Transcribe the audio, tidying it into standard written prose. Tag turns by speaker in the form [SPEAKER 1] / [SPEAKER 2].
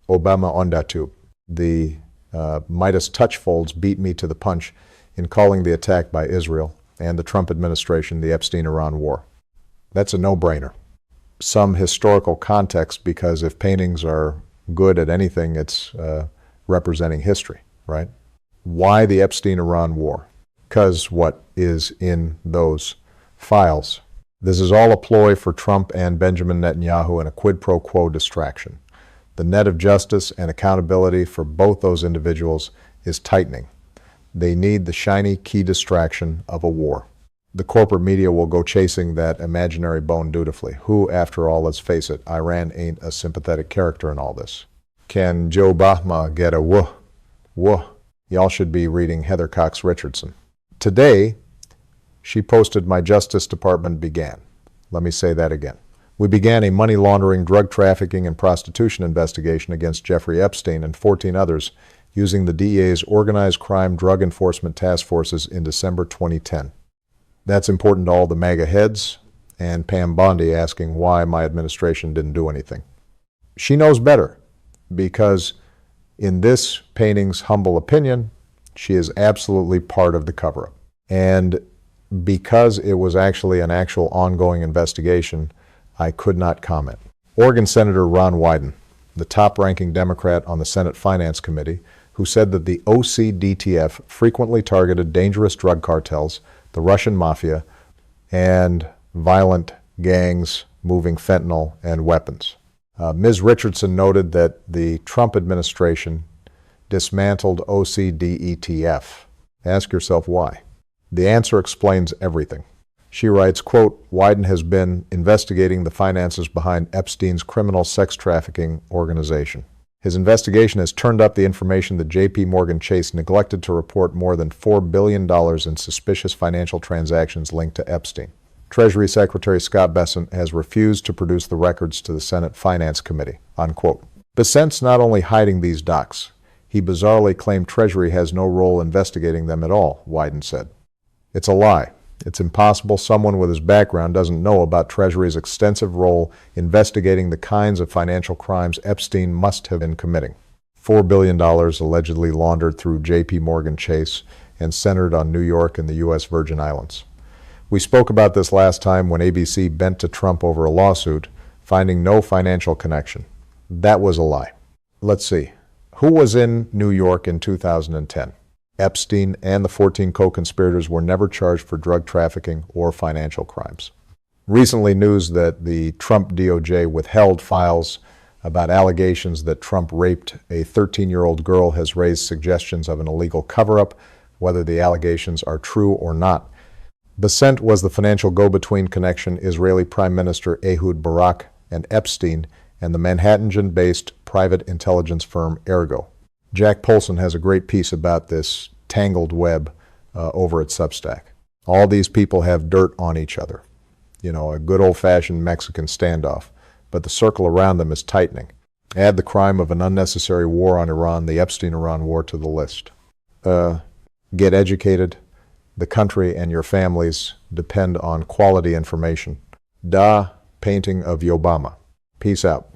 [SPEAKER 1] Obama on that tube. The Midas touch folds beat me to the punch in calling the attack by Israel and the Trump administration the Epstein-Iran War. That's a no-brainer. Some historical context, because if paintings are good at anything, it's representing history, right? Why the Epstein-Iran War? Because what is in those files. This is all a ploy for Trump and Benjamin Netanyahu and a quid pro quo distraction. The net of justice and accountability for both those individuals is tightening. They need the shiny key distraction of a war. The corporate media will go chasing that imaginary bone dutifully. Who, after all, let's face it, Iran ain't a sympathetic character in all this. Can Joe Bahma get a wooh? Wooh. Y'all should be reading Heather Cox Richardson. Today, she posted, "My Justice Department began." Let me say that again. We began a money laundering, drug trafficking, and prostitution investigation against Jeffrey Epstein and 14 others using the DEA's Organized Crime Drug Enforcement Task Forces in December 2010. That's important to all the MAGA heads and Pam Bondi asking why my administration didn't do anything. She knows better, because in this painting's humble opinion, she is absolutely part of the cover-up. And because it was actually an actual ongoing investigation, I could not comment. Oregon Senator Ron Wyden, the top-ranking Democrat on the Senate Finance Committee, who said that the OCDTF frequently targeted dangerous drug cartels, the Russian mafia, and violent gangs moving fentanyl and weapons. Ms. Richardson noted that the Trump administration dismantled OCDETF. Ask yourself why. The answer explains everything. She writes, quote, "Wyden has been investigating the finances behind Epstein's criminal sex trafficking organization. His investigation has turned up the information that J.P. Morgan Chase neglected to report more than $4 billion in suspicious financial transactions linked to Epstein. Treasury Secretary Scott Bessent has refused to produce the records to the Senate Finance Committee," unquote. Bessent's not only hiding these docs, he bizarrely claimed Treasury has no role investigating them at all, Wyden said. It's a lie. It's impossible someone with his background doesn't know about Treasury's extensive role investigating the kinds of financial crimes Epstein must have been committing. $4 billion allegedly laundered through J.P. Morgan Chase and centered on New York and the U.S. Virgin Islands. We spoke about this last time when ABC bent to Trump over a lawsuit, finding no financial connection. That was a lie. Let's see. Who was in New York in 2010? Epstein and the 14 co-conspirators were never charged for drug trafficking or financial crimes. Recently, news that the Trump DOJ withheld files about allegations that Trump raped a 13-year-old girl has raised suggestions of an illegal cover-up, whether the allegations are true or not. Bessent was the financial go-between connection Israeli Prime Minister Ehud Barak and Epstein and the Manhattan-based private intelligence firm Ergo. Jack Polson has a great piece about this tangled web over at Substack. All these people have dirt on each other. You know, a good old-fashioned Mexican standoff. But the circle around them is tightening. Add the crime of an unnecessary war on Iran, the Epstein-Iran War, to the list. Get educated. The country and your families depend on quality information. Da painting of Obama. Peace out.